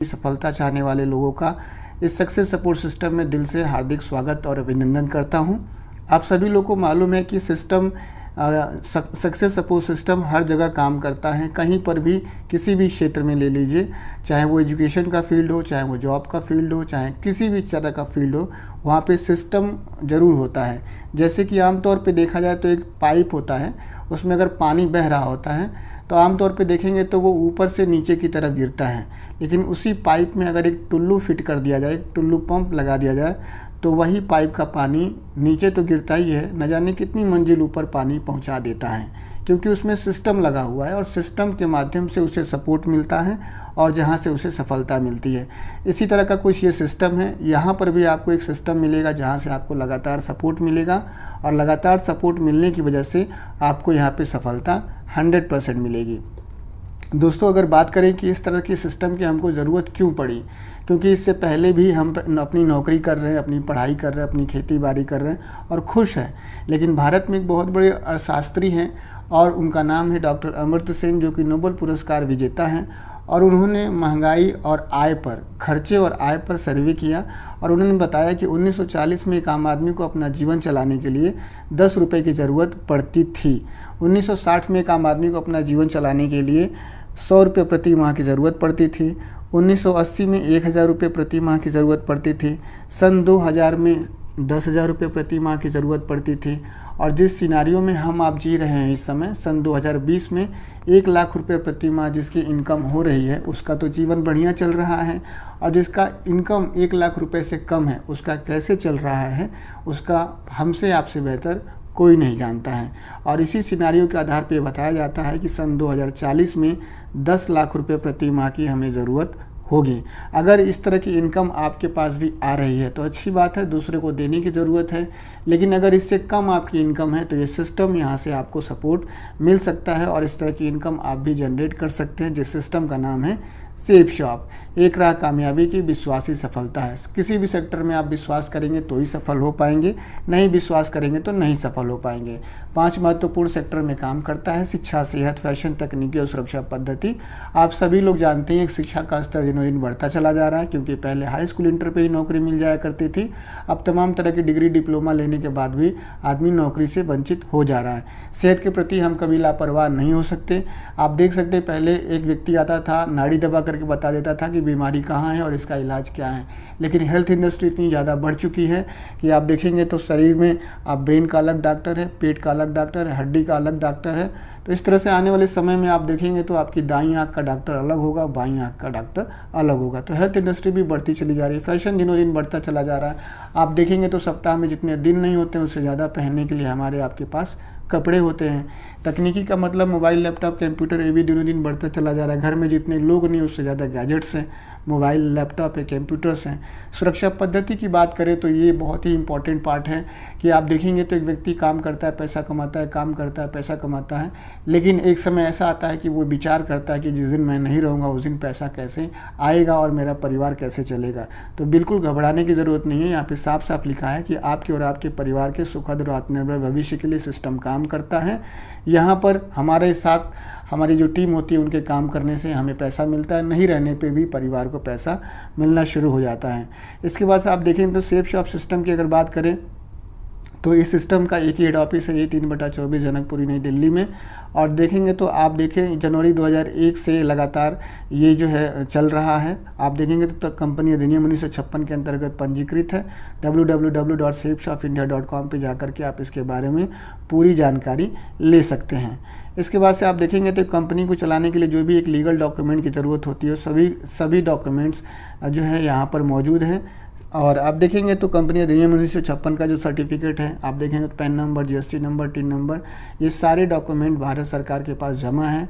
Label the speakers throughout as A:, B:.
A: सफलता चाहने वाले लोगों का इस सक्सेस सपोर्ट सिस्टम में दिल से हार्दिक स्वागत और अभिनंदन करता हूं। आप सभी लोगों को मालूम है कि सिस्टम सक्सेस सपोर्ट सिस्टम हर जगह काम करता है, कहीं पर भी किसी भी क्षेत्र में ले लीजिए, चाहे वो एजुकेशन का फील्ड हो, चाहे वो जॉब का फील्ड हो, चाहे किसी भी तरह का फील्ड हो, वहाँ पे सिस्टम ज़रूर होता है। जैसे कि आमतौर पे देखा जाए तो एक पाइप होता है, उसमें अगर पानी बह रहा होता है तो आमतौर पे देखेंगे तो वो ऊपर से नीचे की तरफ गिरता है, लेकिन उसी पाइप में अगर एक टुल्लू फिट कर दिया जाए, एक टुल्लू पंप लगा दिया जाए, तो वही पाइप का पानी नीचे तो गिरता ही है, न जाने कितनी मंजिल ऊपर पानी पहुंचा देता है, क्योंकि उसमें सिस्टम लगा हुआ है और सिस्टम के माध्यम से उसे सपोर्ट मिलता है और जहां से उसे सफलता मिलती है। इसी तरह का कुछ ये सिस्टम है। यहाँ पर भी आपको एक सिस्टम मिलेगा जहाँ से आपको लगातार सपोर्ट मिलेगा और लगातार सपोर्ट मिलने की वजह से आपको यहाँ पे सफलता 100% मिलेगी। दोस्तों, अगर बात करें कि इस तरह के सिस्टम की हमको ज़रूरत क्यों पड़ी, क्योंकि इससे पहले भी हम अपनी नौकरी कर रहे हैं, अपनी पढ़ाई कर रहे हैं, अपनी खेती बाड़ी कर रहे हैं और खुश हैं। लेकिन भारत में एक बहुत बड़े अर्थशास्त्री हैं और उनका नाम है डॉक्टर अमर्त्य सेन, जो कि नोबेल पुरस्कार विजेता हैं। और उन्होंने महंगाई और आय पर, खर्चे और आय पर सर्वे किया और उन्होंने बताया कि 1940 में एक आम आदमी को अपना जीवन चलाने के लिए 10 रुपये की ज़रूरत पड़ती थी। 1960 में एक आम आदमी को अपना जीवन चलाने के लिए 100 रुपये प्रति माह की ज़रूरत पड़ती थी। 1980 में 1000 रुपये प्रति माह की ज़रूरत पड़ती थी। सन 2000 में 10,000 रुपये प्रति माह की ज़रूरत पड़ती थी। और जिस सिनारियो में हम आप जी रहे हैं इस समय, सन 2020 में 1 लाख रुपये प्रति माह जिसकी इनकम हो रही है, उसका तो जीवन बढ़िया चल रहा है। और जिसका इनकम 1 लाख रुपये से कम है, उसका कैसे चल रहा है, उसका हमसे आपसे बेहतर कोई नहीं जानता है। और इसी सिनारियो के आधार पर बताया जाता है कि सन 2040 में 10 लाख रुपये प्रति माह की हमें ज़रूरत होगी। अगर इस तरह की इनकम आपके पास भी आ रही है तो अच्छी बात है, दूसरे को देने की ज़रूरत है। लेकिन अगर इससे कम आपकी इनकम है तो ये सिस्टम यहाँ से आपको सपोर्ट मिल सकता है और इस तरह की इनकम आप भी जनरेट कर सकते हैं, जिस सिस्टम का नाम है सेफ शॉप। एक राह कामयाबी की विश्वासी सफलता है। किसी भी सेक्टर में आप विश्वास करेंगे तो ही सफल हो पाएंगे, नहीं विश्वास करेंगे तो नहीं सफल हो पाएंगे। 5 महत्वपूर्ण सेक्टर में काम करता है: शिक्षा, सेहत, फैशन, तकनीकी और सुरक्षा पद्धति। आप सभी लोग जानते हैं कि शिक्षा का स्तर दिनों दिन बढ़ता चला जा रहा है, क्योंकि पहले हाई स्कूल, इंटर पे ही नौकरी मिल जाया करती थी। अब तमाम तरह की डिग्री, डिप्लोमा लेने के बाद भी आदमी नौकरी से वंचित हो जा रहा है। सेहत के प्रति हम कभी लापरवाह नहीं हो सकते। आप देख सकते हैं, पहले एक व्यक्ति आता था, नाड़ी दबा करके बता देता था कि बीमारी कहाँ है और इसका इलाज क्या है। लेकिन हेल्थ इंडस्ट्री इतनी ज़्यादा बढ़ चुकी है कि आप देखेंगे तो शरीर में आप ब्रेन का अलग डॉक्टर है, पेट का अलग डॉक्टर है, हड्डी का अलग डॉक्टर है। तो इस तरह से आने वाले समय में आप देखेंगे तो आपकी दाईं आँख का डॉक्टर अलग होगा, बाईं आँख का डॉक्टर अलग होगा। तो हेल्थ इंडस्ट्री भी बढ़ती चली जा रही है। फैशन दिनों दिन बढ़ता चला जा रहा है। आप देखेंगे तो सप्ताह में जितने दिन नहीं होते हैं उससे ज़्यादा पहनने के लिए हमारे आपके पास कपड़े होते हैं। तकनीकी का मतलब मोबाइल, लैपटॉप, कंप्यूटर, ये भी दिनों दिन बढ़ता चला जा रहा है। घर में जितने लोग नहीं उससे ज़्यादा गैजेट्स हैं, मोबाइल, लैपटॉप है, कंप्यूटर्स हैं। सुरक्षा पद्धति की बात करें तो ये बहुत ही इंपॉर्टेंट पार्ट है कि आप देखेंगे तो एक व्यक्ति काम करता है, पैसा कमाता है, काम करता है, पैसा कमाता है, लेकिन एक समय ऐसा आता है कि वो विचार करता है कि जिस दिन मैं नहीं रहूँगा उस दिन पैसा कैसे आएगा और मेरा परिवार कैसे चलेगा। तो बिल्कुल घबराने की ज़रूरत नहीं है। यहाँ पे साफ साफ लिखा है कि आपके और आपके परिवार के सुखद और आत्मनिर्भर भविष्य के लिए सिस्टम काम करता है। यहाँ पर हमारे साथ हमारी जो टीम होती है उनके काम करने से हमें पैसा मिलता है, नहीं रहने पे भी परिवार को पैसा मिलना शुरू हो जाता है। इसके बाद से आप देखें तो सेफ शॉप सिस्टम की अगर बात करें तो इस सिस्टम का एक ही हेड ऑफिस है, ये 3/24 जनकपुरी नई दिल्ली में। और देखेंगे तो आप देखें जनवरी 2001 से लगातार ये जो है चल रहा है। आप देखेंगे तो कंपनी अधिनियम 1956 के अंतर्गत पंजीकृत है। www.safeshopindia.com पे जाकर के आप इसके बारे में पूरी जानकारी ले सकते हैं। इसके बाद से आप देखेंगे तो कंपनी को चलाने के लिए जो भी एक लीगल डॉक्यूमेंट की ज़रूरत होती है सभी डॉक्यूमेंट्स जो है यहाँ पर मौजूद हैं। और आप देखेंगे तो कंपनी अधिनियम 1956 का जो सर्टिफिकेट है, आप देखेंगे तो pan number, GST number, tin number, ये सारे डॉक्यूमेंट भारत सरकार के पास जमा है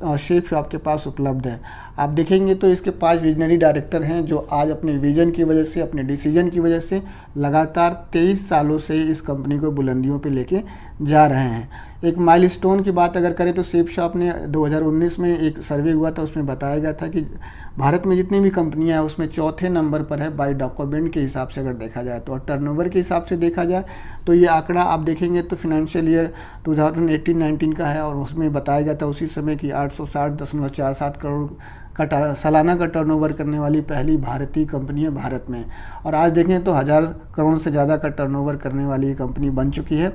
A: और सेफ शॉप के पास उपलब्ध है। आप देखेंगे तो इसके 5 विजनरी डायरेक्टर हैं जो आज अपने विजन की वजह से, अपने डिसीजन की वजह से लगातार 23 सालों से इस कंपनी को बुलंदियों पे लेके जा रहे हैं। एक माइलस्टोन की बात अगर करें तो सेफ शॉप ने 2019 में एक सर्वे हुआ था, उसमें बताया गया था कि भारत में जितनी भी कंपनियां हैं उसमें चौथे नंबर पर है बाय डॉक्यूमेंट के हिसाब से अगर देखा जाए तो। और टर्नओवर के हिसाब से देखा जाए तो ये आंकड़ा आप देखेंगे तो फिनेंशियल ईयर 2018-19 का है और उसमें बताया गया था उसी समय कि 860.47 करोड़ सालाना का टर्नओवर करने वाली पहली भारतीय कंपनी है भारत में। और आज देखें तो 1000 करोड़ से ज़्यादा का टर्नओवर करने वाली ये कंपनी बन चुकी है।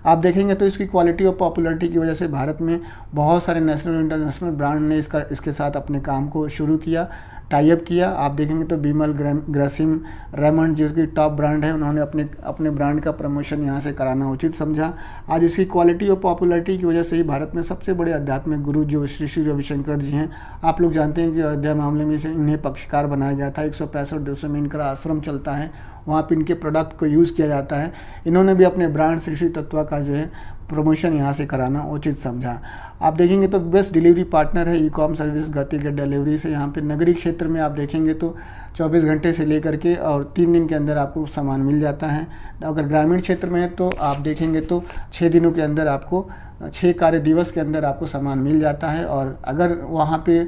A: आप देखेंगे तो इसकी क्वालिटी और पॉपुलैरिटी की वजह से भारत में बहुत सारे नेशनल इंटरनेशनल ब्रांड ने इसके साथ अपने काम को शुरू किया, टाई अप किया। आप देखेंगे तो बिमल, ग्रासिम, रेमंड जो कि टॉप ब्रांड है, उन्होंने अपने ब्रांड का प्रमोशन यहाँ से कराना उचित समझा। आज इसकी क्वालिटी और पॉपुलैरिटी की वजह से ही भारत में सबसे बड़े आध्यात्मिक गुरु जो श्री श्री रविशंकर जी हैं, आप लोग जानते हैं कि अयोध्या मामले में से इन्हें पक्षकार बनाया गया था। 165 में इनका आश्रम चलता है, वहाँ पर इनके प्रोडक्ट को यूज़ किया जाता है। इन्होंने भी अपने ब्रांड श्री श्री तत्वा का जो है प्रमोशन यहाँ से कराना उचित समझा। आप देखेंगे तो बेस्ट डिलीवरी पार्टनर है ई कॉम सर्विस गति के डिलीवरी से। यहाँ पे नगरीय क्षेत्र में आप देखेंगे तो 24 घंटे से लेकर के और 3 दिन के अंदर आपको सामान मिल जाता है। अगर ग्रामीण क्षेत्र में है तो आप देखेंगे तो 6 दिनों के अंदर आपको 6 कार्य दिवस के अंदर आपको सामान मिल जाता है। और अगर वहाँ पे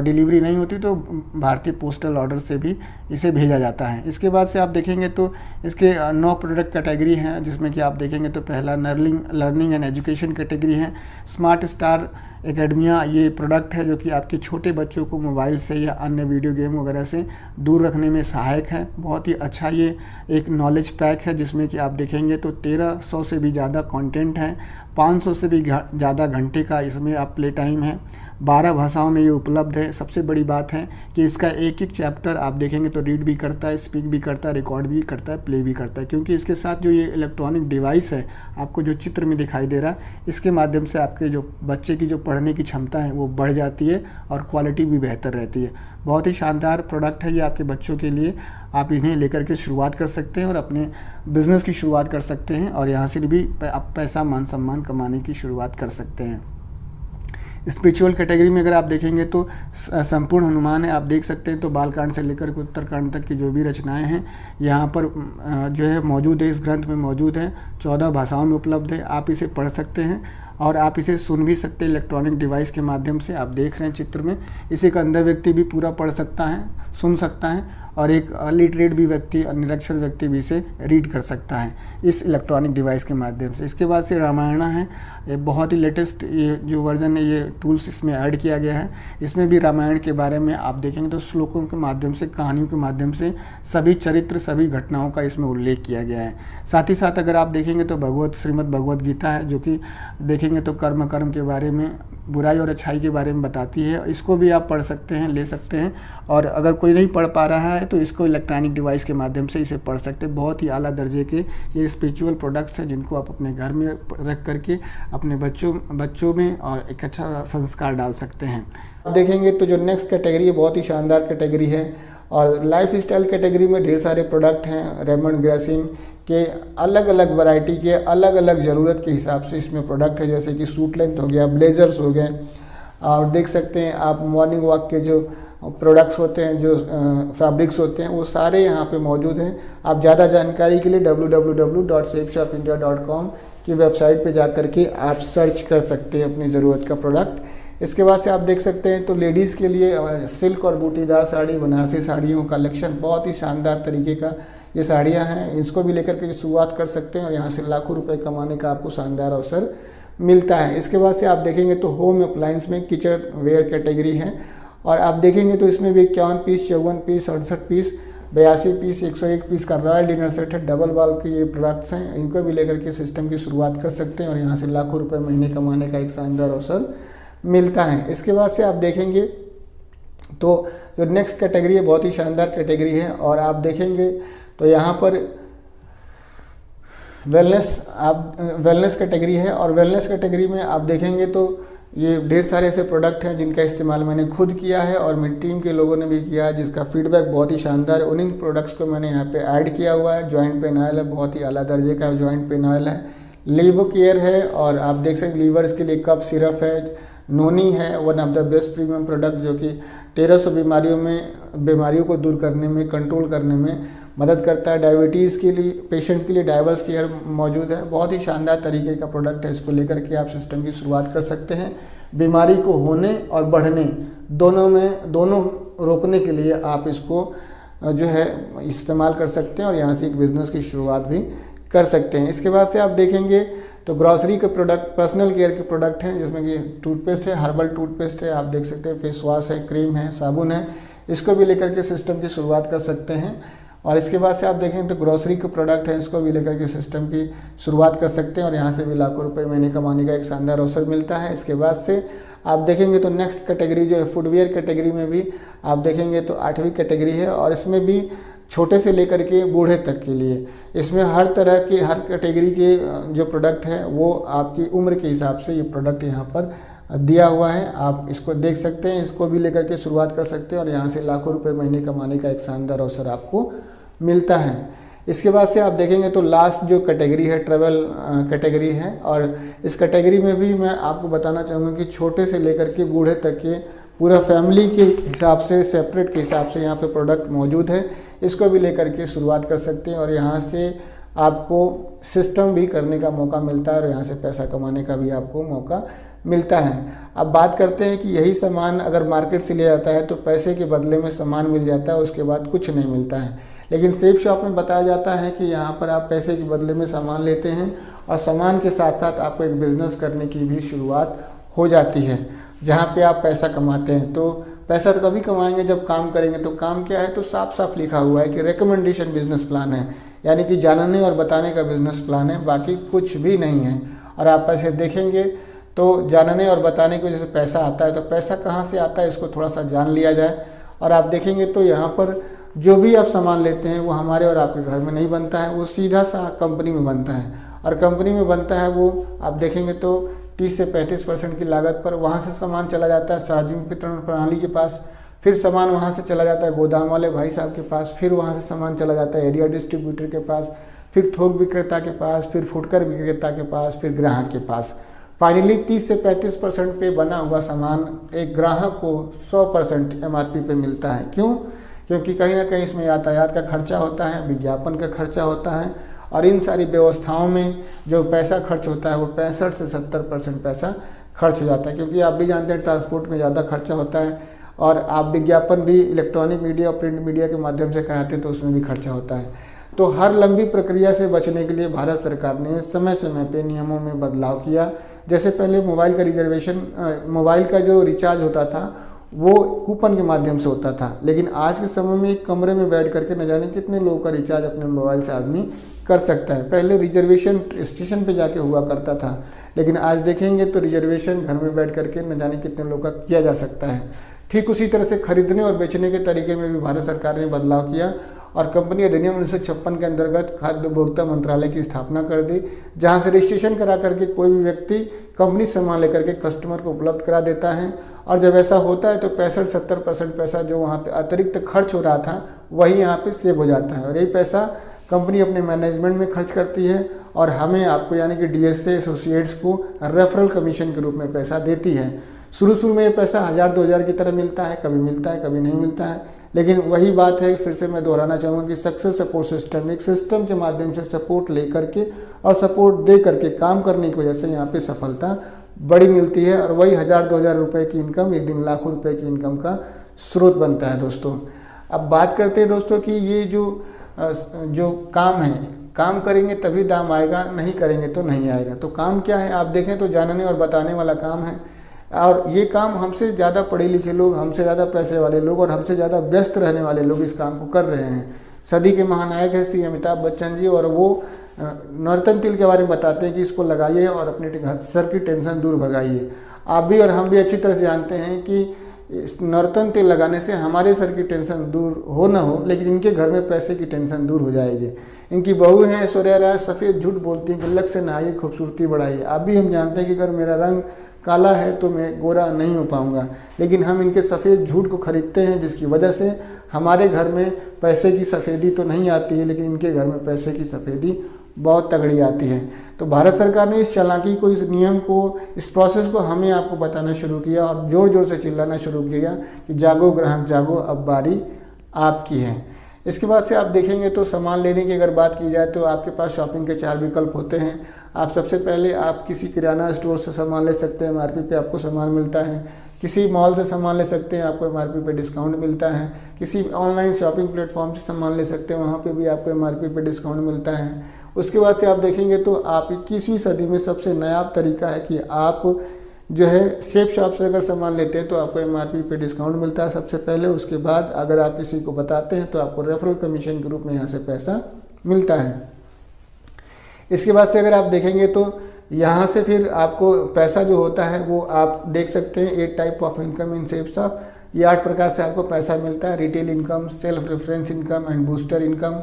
A: डिलीवरी नहीं होती तो भारतीय पोस्टल ऑर्डर से भी इसे भेजा जाता है। इसके बाद से आप देखेंगे तो इसके 9 प्रोडक्ट कैटेगरी हैं, जिसमें कि आप देखेंगे तो पहला लर्निंग एंड एजुकेशन कैटेगरी है। स्मार्ट स्टार एकेडमिया ये प्रोडक्ट है जो कि आपके छोटे बच्चों को मोबाइल से या अन्य वीडियो गेम वगैरह से दूर रखने में सहायक है। बहुत ही अच्छा ये एक नॉलेज पैक है, जिसमें कि आप देखेंगे तो 1300 से भी ज़्यादा कंटेंट है, 500 से भी ज़्यादा घंटे का इसमें आप प्ले टाइम है, 12 भाषाओं में ये उपलब्ध है। सबसे बड़ी बात है कि इसका एक एक चैप्टर आप देखेंगे तो रीड भी करता है, स्पीक भी करता है, रिकॉर्ड भी करता है, प्ले भी करता है। क्योंकि इसके साथ जो ये इलेक्ट्रॉनिक डिवाइस है, आपको जो चित्र में दिखाई दे रहा है, इसके माध्यम से आपके जो बच्चे की जो पढ़ने की क्षमता है वो बढ़ जाती है और क्वालिटी भी बेहतर रहती है। बहुत ही शानदार प्रोडक्ट है ये आपके बच्चों के लिए। आप इन्हें लेकर के शुरुआत कर सकते हैं और अपने बिजनेस की शुरुआत कर सकते हैं और यहाँ से भी आप पैसा मान सम्मान कमाने की शुरुआत कर सकते हैं। स्पिरिचुअल कैटेगरी में अगर आप देखेंगे तो संपूर्ण हनुमान है, आप देख सकते हैं। तो बालकांड से लेकर के उत्तरकांड तक की जो भी रचनाएं हैं यहाँ पर जो है मौजूद है, इस ग्रंथ में मौजूद है। 14 भाषाओं में उपलब्ध है, आप इसे पढ़ सकते हैं और आप इसे सुन भी सकते हैं इलेक्ट्रॉनिक डिवाइस के माध्यम से। आप देख रहे हैं चित्र में, इसे एक अंधा व्यक्ति भी पूरा पढ़ सकता है, सुन सकता है और एक लिटरेट भी व्यक्ति, निरक्षर व्यक्ति भी इसे रीड कर सकता है इस इलेक्ट्रॉनिक डिवाइस के माध्यम से। इसके बाद से रामायण है, ये बहुत ही लेटेस्ट ये जो वर्जन है, ये टूल्स इसमें ऐड किया गया है। इसमें भी रामायण के बारे में आप देखेंगे तो श्लोकों के माध्यम से, कहानियों के माध्यम से सभी चरित्र, सभी घटनाओं का इसमें उल्लेख किया गया है। साथ ही साथ अगर आप देखेंगे तो श्रीमद् भगवत गीता है, जो कि देखेंगे तो कर्म के बारे में, बुराई और अच्छाई के बारे में बताती है। इसको भी आप पढ़ सकते हैं, ले सकते हैं। और अगर कोई नहीं पढ़ पा रहा है तो इसको इलेक्ट्रॉनिक डिवाइस के माध्यम से इसे पढ़ सकते हैं। बहुत ही आला दर्जे के ये स्पिरिचुअल प्रोडक्ट्स हैं, जिनको आप अपने घर में रख करके अपने बच्चों में और एक अच्छा संस्कार डाल सकते हैं। अब देखेंगे तो जो नेक्स्ट कैटेगरी है, बहुत ही शानदार कैटेगरी है और लाइफ स्टाइल कैटेगरी में ढेर सारे प्रोडक्ट हैं। रेमंड, ग्रासिम के अलग अलग वैरायटी के, अलग अलग ज़रूरत के हिसाब से इसमें प्रोडक्ट है। जैसे कि सूट लेंथ हो गया, ब्लेजर्स हो गए, और देख सकते हैं आप मॉर्निंग वॉक के जो प्रोडक्ट्स होते हैं, जो फैब्रिक्स होते हैं, वो सारे यहाँ पे मौजूद हैं। आप ज़्यादा जानकारी के लिए www.safeshopindia.com की वेबसाइट पे जा करके आप सर्च कर सकते हैं अपनी ज़रूरत का प्रोडक्ट। इसके बाद से आप देख सकते हैं तो लेडीज़ के लिए सिल्क और बूटीदार साड़ी, बनारसी साड़ियों का कलेक्शन, बहुत ही शानदार तरीके का ये साड़ियाँ हैं। इसको भी लेकर के शुरुआत कर सकते हैं और यहाँ से लाखों रुपए कमाने का आपको शानदार अवसर मिलता है। इसके बाद से आप देखेंगे तो होम अप्लायंस में किचन वेयर कैटेगरी है और आप देखेंगे तो इसमें भी 51 piece, 54 piece, 68 piece, 82 piece, 101 piece का रॉयल डिनर सेट है। डबल वाल के ये प्रोडक्ट्स हैं, इनको भी लेकर के सिस्टम की शुरुआत कर सकते हैं और यहाँ से लाखों रुपये महीने कमाने का एक शानदार अवसर मिलता है। इसके बाद से आप देखेंगे तो जो नेक्स्ट कैटेगरी है, बहुत ही शानदार कैटेगरी है और आप देखेंगे तो यहाँ पर वेलनेस कैटेगरी है और वेलनेस कैटेगरी में आप देखेंगे तो ये ढेर सारे ऐसे प्रोडक्ट हैं जिनका इस्तेमाल मैंने खुद किया है और मेरी टीम के लोगों ने भी किया है, जिसका फीडबैक बहुत ही शानदार है। उन्हीं प्रोडक्ट्स को मैंने यहाँ पे ऐड किया हुआ है। जॉइंट पेन ऑयल है, बहुत ही आला दर्जे का जॉइंट पेन ऑयल है। लीवर केयर है और आप देख सकते लीवर्स के लिए कफ सिरप है। नोनी है, one of the best premium product, जो कि 1300 बीमारियों को दूर करने में, कंट्रोल करने में मदद करता है। डायबिटीज़ के लिए पेशेंट के लिए डायवर्स केयर मौजूद है। बहुत ही शानदार तरीके का प्रोडक्ट है, इसको लेकर के आप सिस्टम की शुरुआत कर सकते हैं। बीमारी को होने और बढ़ने दोनों रोकने के लिए आप इसको जो है इस्तेमाल कर सकते हैं और यहाँ से एक बिज़नेस की शुरुआत भी कर सकते हैं। इसके बाद से आप देखेंगे तो ग्रॉसरी के प्रोडक्ट, पर्सनल केयर के प्रोडक्ट हैं, जिसमें कि टूथपेस्ट है, हर्बल टूथपेस्ट है, आप देख सकते हैं, फेस वॉश है, क्रीम है, साबुन है, इसको भी लेकर के सिस्टम की शुरुआत कर सकते हैं। और इसके बाद से आप देखें तो ग्रोसरी के प्रोडक्ट हैं, इसको भी लेकर के सिस्टम की शुरुआत कर सकते हैं और यहाँ से भी लाखों रुपए महीने कमाने का एक शानदार अवसर मिलता है। इसके बाद से आप देखेंगे तो नेक्स्ट कैटेगरी जो है फुटवेयर कैटेगरी में भी आप देखेंगे तो 8वीं कैटेगरी है और इसमें भी छोटे से लेकर के बूढ़े तक के लिए इसमें हर तरह के, हर कैटेगरी के जो प्रोडक्ट हैं वो आपकी उम्र के हिसाब से ये प्रोडक्ट यहाँ पर दिया हुआ है। आप इसको देख सकते हैं, इसको भी लेकर के शुरुआत कर सकते हैं और यहाँ से लाखों रुपए महीने कमाने का एक शानदार अवसर आपको मिलता है। इसके बाद से आप देखेंगे तो लास्ट जो कैटेगरी है ट्रैवल कैटेगरी है और इस कैटेगरी में भी मैं आपको बताना चाहूँगा कि छोटे से लेकर के बूढ़े तक के पूरा फैमिली के हिसाब से, सेपरेट के हिसाब से यहाँ पे प्रोडक्ट मौजूद है। इसको भी लेकर के शुरुआत कर सकते हैं और यहाँ से आपको सिस्टम भी करने का मौका मिलता है और यहाँ से पैसा कमाने का भी आपको मौका मिलता है। अब बात करते हैं कि यही सामान अगर मार्केट से लिया जाता है तो पैसे के बदले में सामान मिल जाता है, उसके बाद कुछ नहीं मिलता है। लेकिन सेफ शॉप में बताया जाता है कि यहाँ पर आप पैसे के बदले में सामान लेते हैं और सामान के साथ साथ आपको एक बिज़नेस करने की भी शुरुआत हो जाती है, जहाँ पे आप पैसा कमाते हैं। तो पैसा तो कभी कमाएंगे जब काम करेंगे। तो काम क्या है, तो साफ साफ लिखा हुआ है कि रिकमेंडेशन बिजनेस प्लान है, यानी कि जानने और बताने का बिजनेस प्लान है, बाकी कुछ भी नहीं है। और आप पैसे देखेंगे तो जानने और बताने की वजह से पैसा आता है। तो पैसा कहाँ से आता है इसको थोड़ा सा जान लिया जाए। और आप देखेंगे तो यहाँ पर जो भी आप सामान लेते हैं वो हमारे और आपके घर में नहीं बनता है, वो सीधा सा कंपनी में बनता है और कंपनी में बनता है वो आप देखेंगे तो 30 से 35% की लागत पर वहाँ से सामान चला जाता है सार्वजनिक वितरण प्रणाली के पास, फिर सामान वहाँ से चला जाता है गोदाम वाले भाई साहब के पास, फिर वहाँ से सामान चला जाता है एरिया डिस्ट्रीब्यूटर के पास, फिर थोक विक्रेता के पास, फिर फुटकर विक्रेता के पास, फिर ग्राहक के पास। फाइनली 30 से 35% पे बना हुआ सामान एक ग्राहक को 100% MRP पे मिलता है। क्यों? क्योंकि कहीं ना कहीं इसमें यातायात का खर्चा होता है, विज्ञापन का खर्चा होता है और इन सारी व्यवस्थाओं में जो पैसा खर्च होता है वो 65 से 70% पैसा खर्च हो जाता है। क्योंकि आप भी जानते हैं ट्रांसपोर्ट में ज़्यादा खर्चा होता है और आप विज्ञापन भी इलेक्ट्रॉनिक मीडिया और प्रिंट मीडिया के माध्यम से कराते हैं तो उसमें भी खर्चा होता है। तो हर लंबी प्रक्रिया से बचने के लिए भारत सरकार ने समय समय पे नियमों में बदलाव किया। जैसे पहले मोबाइल का रिजर्वेशन, मोबाइल का जो रिचार्ज होता था वो कूपन के माध्यम से होता था, लेकिन आज के समय में एक कमरे में बैठ करके न जाने कितने लोगों का रिचार्ज अपने मोबाइल से आदमी कर सकता है। पहले रिजर्वेशन स्टेशन पे जाके हुआ करता था, लेकिन आज देखेंगे तो रिजर्वेशन घर में बैठ करके न जाने कितने लोगों का किया जा सकता है। ठीक उसी तरह से खरीदने और बेचने के तरीके में भी भारत सरकार ने बदलाव किया और कंपनी अधिनियम 1956 के अंतर्गत खाद्य उपभोक्ता मंत्रालय की स्थापना कर दी, जहां से रजिस्ट्रेशन करा करके कोई भी व्यक्ति कंपनी से सामान लेकर के कस्टमर को उपलब्ध करा देता है। और जब ऐसा होता है तो 65-70% पैसा जो वहाँ पे अतिरिक्त खर्च हो रहा था वही यहाँ पे सेव हो जाता है और यही पैसा कंपनी अपने मैनेजमेंट में खर्च करती है और हमें आपको यानी कि DSA एसोसिएट्स को रेफरल कमीशन के रूप में पैसा देती है। शुरू में ये पैसा 1000-2000 की तरह मिलता है, कभी मिलता है कभी नहीं मिलता है, लेकिन वही बात है, फिर से मैं दोहराना चाहूँगा कि सक्सेस सपोर्ट सिस्टम, एक सिस्टम के माध्यम से सपोर्ट ले करके और सपोर्ट दे करके काम करने की वजह से यहाँ पे सफलता बड़ी मिलती है और वही 1000-2000 रुपये की इनकम एक दिन लाखों रुपए की इनकम का स्रोत बनता है। दोस्तों अब बात करते हैं दोस्तों कि ये जो काम है, काम करेंगे तभी दाम आएगा, नहीं करेंगे तो नहीं आएगा। तो काम क्या है आप देखें तो जानने और बताने वाला काम है और ये काम हमसे ज़्यादा पढ़े लिखे लोग, हमसे ज़्यादा पैसे वाले लोग और हमसे ज़्यादा व्यस्त रहने वाले लोग इस काम को कर रहे हैं। सदी के महानायक है श्री अमिताभ बच्चन जी और वो नर्तन तिल के बारे में बताते हैं कि इसको लगाइए और अपने सर की टेंशन दूर भगाइए। आप भी और हम भी अच्छी तरह से जानते हैं कि इस नर्तन तेल लगाने से हमारे सर की टेंशन दूर हो ना हो, लेकिन इनके घर में पैसे की टेंशन दूर हो जाएगी। इनकी बहू हैं ऐश्वर्या राय, सफ़ेद झूठ बोलती हैं, गुल्लक से नहाइए खूबसूरती बढ़ाइए। आप भी हम जानते हैं कि अगर मेरा रंग काला है तो मैं गोरा नहीं हो पाऊंगा, लेकिन हम इनके सफ़ेद झूठ को खरीदते हैं जिसकी वजह से हमारे घर में पैसे की सफ़ेदी तो नहीं आती है, लेकिन इनके घर में पैसे की सफ़ेदी बहुत तगड़ी आती है। तो भारत सरकार ने इस चालाकी को, इस नियम को, इस प्रोसेस को हमें आपको बताना शुरू किया और ज़ोर ज़ोर से चिल्लाना शुरू किया कि जागो ग्राहक जागो, अब बारी आपकी है। इसके बाद से आप देखेंगे तो सामान लेने की अगर बात की जाए तो आपके पास शॉपिंग के 4 विकल्प होते हैं। आप सबसे पहले आप किसी किराना स्टोर से सामान ले सकते हैं, MRP पे आपको सामान मिलता है। किसी मॉल से सामान ले सकते हैं, आपको MRP पे डिस्काउंट मिलता है। किसी ऑनलाइन शॉपिंग प्लेटफॉर्म से सामान ले सकते हैं, वहाँ पे भी आपको MRP पे डिस्काउंट मिलता है। उसके बाद से आप देखेंगे तो आप 21वीं सदी में सबसे नायाब तरीका है कि आप जो है सेफ शॉप से अगर सामान लेते हैं तो आपको MRP पे डिस्काउंट मिलता है सबसे पहले। उसके बाद अगर आप किसी को बताते हैं तो आपको रेफरल कमीशन के रूप में यहाँ से पैसा मिलता है। इसके बाद से अगर आप देखेंगे तो यहाँ से फिर आपको पैसा जो होता है वो आप देख सकते हैं 8 type of income in safe shop. ये 8 प्रकार से आपको पैसा मिलता है। Retail income, self reference income and booster income,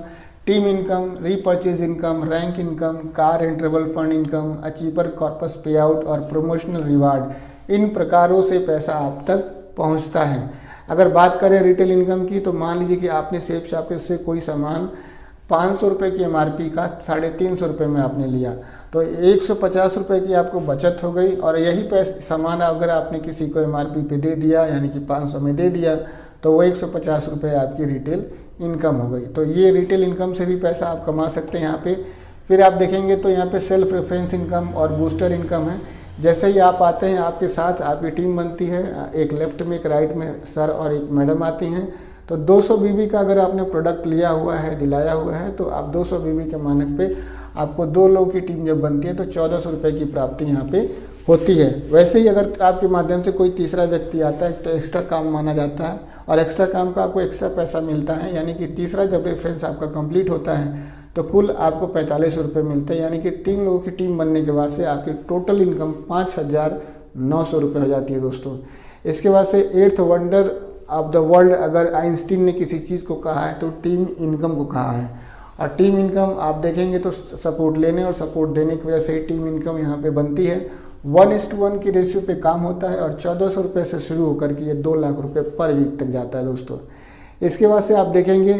A: team income, repurchase income, rank income, car and travel fund income, achiever corpus पे आउट और प्रमोशनल रिवार्ड। इन प्रकारों से पैसा आप तक पहुंचता है। अगर बात करें रिटेल इनकम की तो मान लीजिए कि आपने सेफ शॉप से कोई सामान 500 रुपये की MRP का 350 रुपये में आपने लिया तो 150 रुपये की आपको बचत हो गई। और यही सामान अगर आपने किसी को MRP पे दे दिया यानी कि 500 में दे दिया तो वो 150 रुपये आपकी रिटेल इनकम हो गई। तो ये रिटेल इनकम से भी पैसा आप कमा सकते हैं यहाँ पे। फिर आप देखेंगे तो यहाँ पे सेल्फ रेफरेंस इनकम और बूस्टर इनकम है। जैसे ही आप आते हैं आपके साथ आपकी टीम बनती है, एक लेफ्ट में एक राइट में सर और एक मैडम आती हैं। तो 200 BB का अगर आपने प्रोडक्ट लिया हुआ है, दिलाया हुआ है तो आप 200 BB के मानक पे आपको 2 लोगों की टीम जब बनती है तो 1400 रुपये की प्राप्ति यहाँ पे होती है। वैसे ही अगर आपके माध्यम से कोई तीसरा व्यक्ति आता है तो एक्स्ट्रा काम माना जाता है और एक्स्ट्रा काम का आपको एक्स्ट्रा पैसा मिलता है। यानी कि तीसरा जब रेफरेंस आपका कंप्लीट होता है तो कुल आपको 45 रुपये मिलते हैं। यानी कि 3 लोगों की टीम बनने के बाद से आपकी टोटल इनकम 5900 रुपये हो जाती है दोस्तों। इसके बाद से 8th wonder of the world अगर आइंस्टीन ने किसी चीज़ को कहा है तो टीम इनकम को कहा है। और टीम इनकम आप देखेंगे तो सपोर्ट लेने और सपोर्ट देने की वजह से टीम इनकम यहाँ पे बनती है। 1:1 की रेशियो पे काम होता है और 1400 रुपये से शुरू होकर के ये 2 लाख रुपये पर वीक तक जाता है दोस्तों। इसके बाद से आप देखेंगे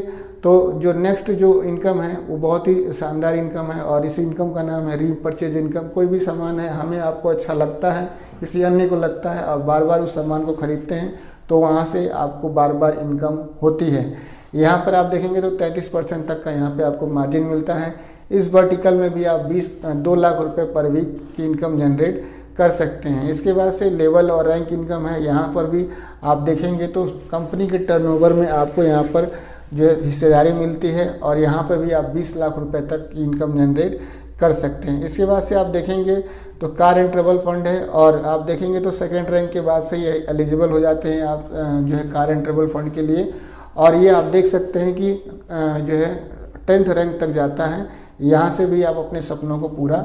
A: तो जो नेक्स्ट जो इनकम है वो बहुत ही शानदार इनकम है और इस इनकम का नाम है रीपर्चेज इनकम। कोई भी सामान है हमें आपको अच्छा लगता है, किसी अन्य को लगता है और बार बार उस सामान को खरीदते हैं तो वहाँ से आपको बार बार इनकम होती है। यहाँ पर आप देखेंगे तो 33% तक का यहाँ पे आपको मार्जिन मिलता है। इस वर्टिकल में भी आप 2 लाख रुपए पर वीक की इनकम जनरेट कर सकते हैं। इसके बाद से लेवल और रैंक इनकम है। यहाँ पर भी आप देखेंगे तो कंपनी के टर्नओवर में आपको यहाँ पर जो हिस्सेदारी मिलती है और यहाँ पर भी आप 20 लाख रुपए तक की इनकम जनरेट कर सकते हैं। इसके बाद से आप देखेंगे तो कार एंड ट्रेवल फंड है और आप देखेंगे तो सेकेंड रैंक के बाद से ये एलिजिबल हो जाते हैं आप जो है कार एंड ट्रेवल फंड के लिए। और ये आप देख सकते हैं कि जो है 10th रैंक तक जाता है। यहाँ से भी आप अपने सपनों को पूरा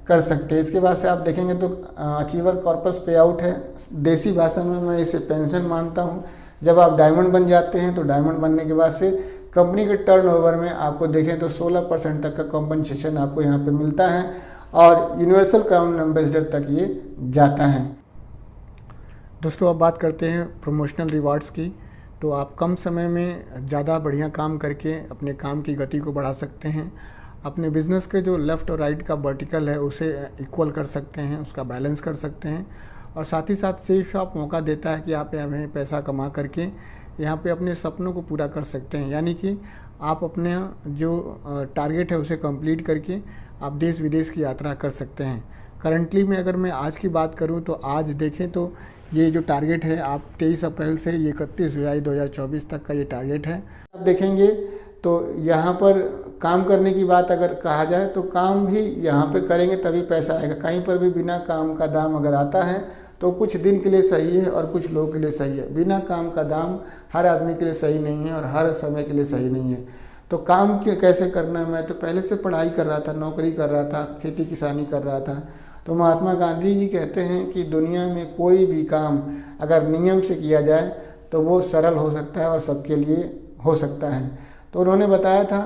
A: कर सकते हैं। इसके बाद से आप देखेंगे तो अचीवर कॉर्पस पे आउट है। देसी भाषा में मैं इसे पेंशन मानता हूँ। जब आप डायमंड बन जाते हैं तो डायमंड बनने के बाद से कंपनी के टर्नओवर में आपको देखें तो 16% तक का कॉम्पनसेशन आपको यहाँ पे मिलता है और यूनिवर्सल क्राउन एम्बेसडर तक ये जाता है। दोस्तों अब बात करते हैं प्रमोशनल रिवार्ड्स की। तो आप कम समय में ज़्यादा बढ़िया काम करके अपने काम की गति को बढ़ा सकते हैं। अपने बिजनेस के जो लेफ़्ट और राइट का वर्टिकल है उसे इक्वल कर सकते हैं, उसका बैलेंस कर सकते हैं। और साथ ही साथ सेफ शॉप मौका देता है कि आप हमें पैसा कमा करके यहाँ पे अपने सपनों को पूरा कर सकते हैं। यानी कि आप अपने जो टारगेट है उसे कंप्लीट करके आप देश विदेश की यात्रा कर सकते हैं। करंटली में अगर मैं आज की बात करूँ तो आज देखें तो ये जो टारगेट है आप 23 अप्रैल से 31 जुलाई 2024 तक का ये टारगेट है। आप देखेंगे तो यहाँ पर काम करने की बात अगर कहा जाए तो काम भी यहाँ पे करेंगे तभी पैसा आएगा। कहीं पर भी बिना काम का दाम अगर आता है तो कुछ दिन के लिए सही है और कुछ लोगों के लिए सही है। बिना काम का दाम हर आदमी के लिए सही नहीं है और हर समय के लिए सही नहीं है। तो काम कैसे करना है, मैं तो पहले से पढ़ाई कर रहा था, नौकरी कर रहा था, खेती किसानी कर रहा था। तो महात्मा गांधी जी कहते हैं कि दुनिया में कोई भी काम अगर नियम से किया जाए तो वो सरल हो सकता है और सबके लिए हो सकता है। तो उन्होंने बताया था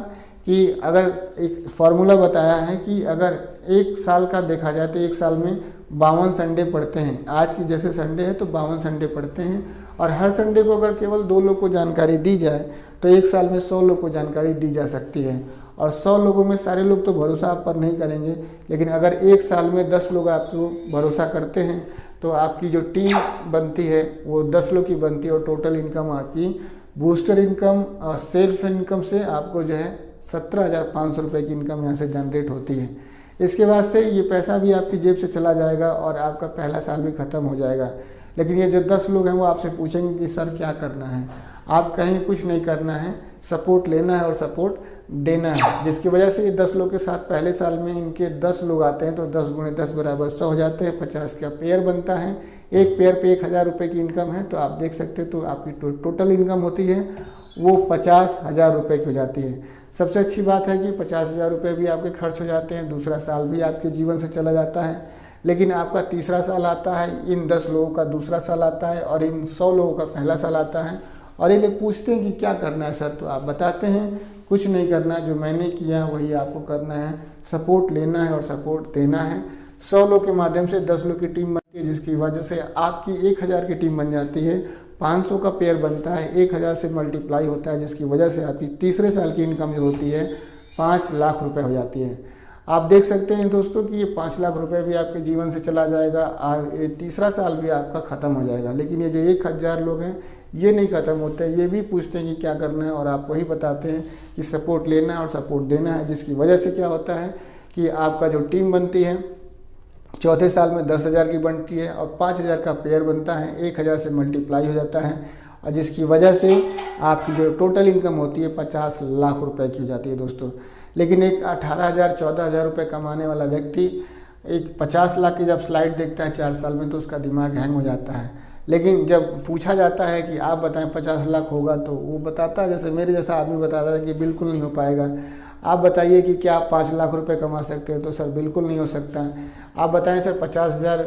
A: कि अगर एक फार्मूला बताया है कि अगर 1 साल का देखा जाए तो 1 साल में 52 संडे पड़ते हैं। आज की जैसे संडे है तो 52 संडे पड़ते हैं और हर संडे को अगर केवल 2 लोग को जानकारी दी जाए तो 1 साल में 100 लोग को जानकारी दी जा सकती है। और 100 लोगों में सारे लोग तो भरोसा आप पर नहीं करेंगे, लेकिन अगर 1 साल में 10 लोग आपको भरोसा करते हैं तो आपकी जो टीम बनती है वो 10 लोग की बनती है और टोटल इनकम आपकी बूस्टर इनकम और सेल्फ इनकम से आपको जो है 17,500 रुपये की इनकम यहाँ से जनरेट होती है। इसके बाद से ये पैसा भी आपकी जेब से चला जाएगा और आपका पहला साल भी ख़त्म हो जाएगा। लेकिन ये जो 10 लोग हैं वो आपसे पूछेंगे कि सर क्या करना है। आप कहीं कुछ नहीं करना है, सपोर्ट लेना है और सपोर्ट देना है, जिसकी वजह से ये 10 लोग के साथ पहले साल में इनके 10 लोग आते हैं तो 10 गुणे 10 बराबर 100 हो जाते हैं, 50 का पेयर बनता है। एक पेयर पे 1000 रुपये की इनकम है तो आप देख सकते हैं तो आपकी टोटल इनकम होती है वो 50,000 रुपये की हो जाती है। सबसे अच्छी बात है कि 50,000 रुपये भी आपके खर्च हो जाते हैं, दूसरा साल भी आपके जीवन से चला जाता है, लेकिन आपका तीसरा साल आता है, इन 10 लोगों का दूसरा साल आता है और इन 100 लोगों का पहला साल आता है। और ये लोग पूछते हैं कि क्या करना है सर, तो आप बताते हैं कुछ नहीं करना, जो मैंने किया वही आपको करना है, सपोर्ट लेना है और सपोर्ट देना है। 100 लोग के माध्यम से 10 लोग की टीम बनती है, जिसकी वजह से आपकी 1000 की टीम बन जाती है, 500 का पेयर बनता है, 1000 से मल्टीप्लाई होता है, जिसकी वजह से आपकी तीसरे साल की इनकम जो होती है 5 लाख रुपए हो जाती है। आप देख सकते हैं दोस्तों कि ये 5 लाख रुपए भी आपके जीवन से चला जाएगा, ये तीसरा साल भी आपका ख़त्म हो जाएगा। लेकिन ये जो 1000 लोग हैं ये नहीं ख़त्म होते, ये भी पूछते हैं कि क्या करना है और आप वही बताते हैं कि सपोर्ट लेना है और सपोर्ट देना है, जिसकी वजह से क्या होता है कि आपका जो टीम बनती है चौथे साल में 10,000 की बनती है और 5,000 का पेयर बनता है, 1000 से मल्टीप्लाई हो जाता है और जिसकी वजह से आपकी जो टोटल इनकम होती है 50 लाख रुपए की हो जाती है दोस्तों। लेकिन एक 18,000 14,000 रुपये कमाने वाला व्यक्ति एक 50 लाख की जब स्लाइड देखता है 4 साल में तो उसका दिमाग हैंग हो जाता है। लेकिन जब पूछा जाता है कि आप बताएं 50 लाख होगा तो वो बताता है, जैसे मेरे जैसा आदमी बताता है कि बिल्कुल नहीं हो पाएगा। आप बताइए कि क्या आप 5 लाख रुपए कमा सकते हैं, तो सर बिल्कुल नहीं हो सकता। आप बताएं सर 50,000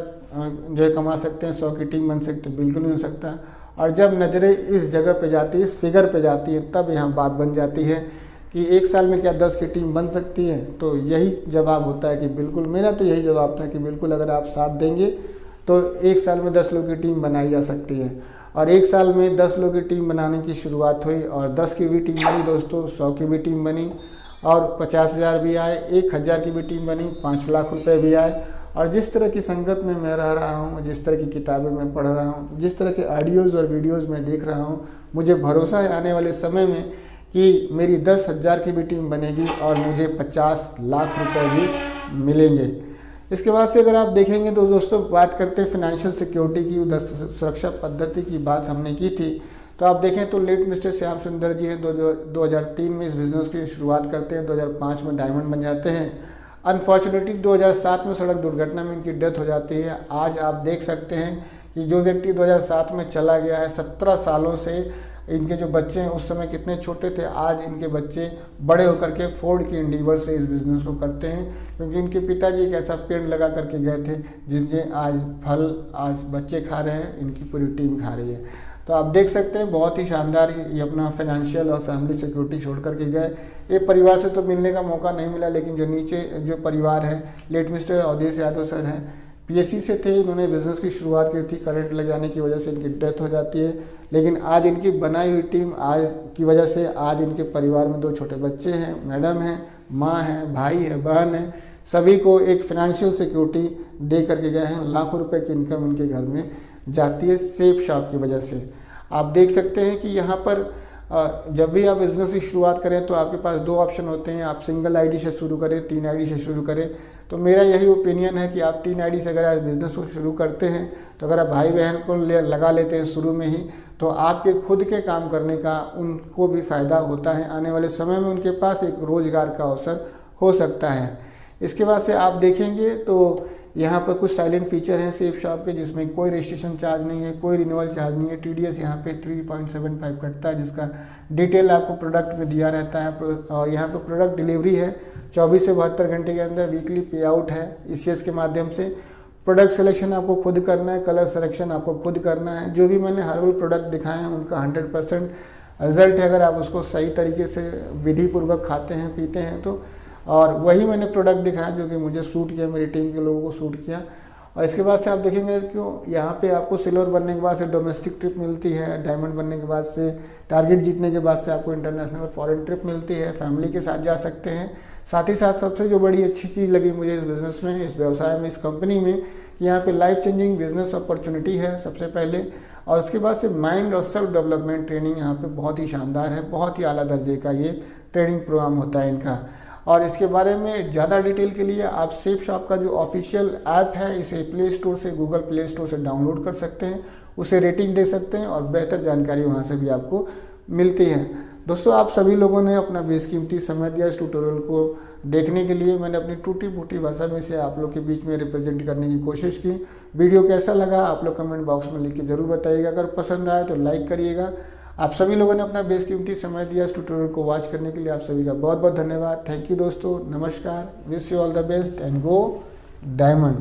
A: जो है कमा सकते हैं, 100 की टीम बन सकते, तो बिल्कुल नहीं हो सकता। और जब नज़रें इस जगह पे जाती है, इस फिगर पे जाती है, तब यहाँ बात बन जाती है कि एक साल में क्या 10 की टीम बन सकती है। तो यही जवाब होता है कि बिल्कुल, मेरा तो यही जवाब था कि बिल्कुल अगर आप साथ देंगे तो एक साल में 10 लोग की टीम बनाई जा सकती है। और एक साल में 10 लोग की टीम बनाने की शुरुआत हुई और 10 की भी टीम बनी दोस्तों, 100 की भी टीम बनी और 50,000 भी आए, 1000 की भी टीम बनी, 5 लाख रुपए भी आए। और जिस तरह की संगत में मैं रह रहा हूँ, जिस तरह की किताबें मैं पढ़ रहा हूँ, जिस तरह के ऑडियोज़ और वीडियोज़ मैं देख रहा हूँ, मुझे भरोसा है आने वाले समय में कि मेरी 10,000 की भी टीम बनेगी और मुझे 50 लाख रुपए भी मिलेंगे। इसके बाद से अगर आप देखेंगे तो दोस्तों बात करते हैं फाइनेंशियल सिक्योरिटी की, सुरक्षा पद्धति की बात हमने की थी। तो आप देखें तो लेट मिस्टर श्याम सुंदर जी हैं, 2003 में इस बिज़नेस की शुरुआत करते हैं, 2005 में डायमंड बन जाते हैं। अनफॉर्चुनेटली 2007 में सड़क दुर्घटना में इनकी डेथ हो जाती है। आज आप देख सकते हैं कि जो व्यक्ति 2007 में चला गया है, 17 सालों से इनके जो बच्चे हैं उस समय कितने छोटे थे, आज इनके बच्चे बड़े होकर के फोर्ड की इंडीवर से इस बिज़नेस को करते हैं, क्योंकि इनके पिताजी एक ऐसा पेड़ लगा करके गए थे जिसके आज फल आज बच्चे खा रहे हैं, इनकी पूरी टीम खा रही है। तो आप देख सकते हैं बहुत ही शानदार ये अपना फाइनेंशियल और फैमिली सिक्योरिटी छोड़ करके गए। ये परिवार से तो मिलने का मौका नहीं मिला, लेकिन जो नीचे जो परिवार है, late mister Awadhesh Yadav sir हैं, पीएससी से थे, इन्होंने बिज़नेस की शुरुआत की थी, करंट लग जाने की वजह से इनकी डेथ हो जाती है। लेकिन आज इनकी बनाई हुई टीम आज की वजह से आज इनके परिवार में 2 छोटे बच्चे हैं, मैडम हैं, माँ हैं, भाई है, बहन है, सभी को एक फाइनेंशियल सिक्योरिटी दे करके गए हैं। लाखों रुपए की इनकम इनके घर में जाती है सेफ शॉप की वजह से। आप देख सकते हैं कि यहाँ पर जब भी आप बिज़नेस की शुरुआत करें तो आपके पास 2 ऑप्शन होते हैं, आप सिंगल आईडी से शुरू करें, 3 आईडी से शुरू करें। तो मेरा यही ओपिनियन है कि आप 3 आईडी से अगर आप बिज़नेस को शुरू करते हैं तो अगर आप भाई बहन को लगा लेते हैं शुरू में ही, तो आपके खुद के काम करने का उनको भी फ़ायदा होता है, आने वाले समय में उनके पास एक रोज़गार का अवसर हो सकता है। इसके बाद से आप देखेंगे तो यहाँ पर कुछ साइलेंट फीचर हैं सेफ शॉप के, जिसमें कोई रजिस्ट्रेशन चार्ज नहीं है, कोई रिन्यूअल चार्ज नहीं है। टीडीएस यहाँ पे 3.75 कटता है, जिसका डिटेल आपको प्रोडक्ट में दिया रहता है। और यहाँ पे प्रोडक्ट डिलीवरी है 24 से 72 घंटे के अंदर, वीकली पे आउट है ईसीएस के माध्यम से। प्रोडक्ट सिलेक्शन आपको खुद करना है, कलर सिलेक्शन आपको खुद करना है। जो भी मैंने हर्बल प्रोडक्ट दिखाए हैं उनका 100% रिजल्ट है अगर आप उसको सही तरीके से विधि पूर्वक खाते हैं पीते हैं तो। और वही मैंने प्रोडक्ट दिखाया जो कि मुझे सूट किया, मेरी टीम के लोगों को सूट किया। और इसके बाद से आप देखेंगे क्यों यहाँ पे आपको सिल्वर बनने के बाद से डोमेस्टिक ट्रिप मिलती है, डायमंड बनने के बाद से टारगेट जीतने के बाद से आपको इंटरनेशनल फॉरेन ट्रिप मिलती है, फैमिली के साथ जा सकते हैं। साथ ही साथ सबसे जो बड़ी अच्छी चीज़ लगी मुझे इस बिज़नेस में, इस व्यवसाय में, इस कंपनी में, कि यहाँ पे लाइफ चेंजिंग बिजनेस अपॉर्चुनिटी है सबसे पहले। और उसके बाद से माइंड और सेल्फ डेवलपमेंट ट्रेनिंग यहाँ पे बहुत ही शानदार है, बहुत ही आला दर्जे का ये ट्रेनिंग प्रोग्राम होता है इनका। और इसके बारे में ज़्यादा डिटेल के लिए आप सेफ शॉप का जो ऑफिशियल ऐप है इसे प्ले स्टोर से, गूगल प्ले स्टोर से डाउनलोड कर सकते हैं, उसे रेटिंग दे सकते हैं और बेहतर जानकारी वहाँ से भी आपको मिलती है। दोस्तों आप सभी लोगों ने अपना बेशकीमती समय दिया इस ट्यूटोरियल को देखने के लिए। मैंने अपनी टूटी फूटी भाषा में से आप लोग के बीच में रिप्रेजेंट करने की कोशिश की। वीडियो कैसा लगा आप लोग कमेंट बॉक्स में लिख के ज़रूर बताइएगा। अगर पसंद आए तो लाइक करिएगा। आप सभी लोगों ने अपना बेशकीमती समय दिया इस ट्यूटोरियल को वॉच करने के लिए। आप सभी का बहुत बहुत धन्यवाद। थैंक यू दोस्तों, नमस्कार, wish you all the best and go diamond.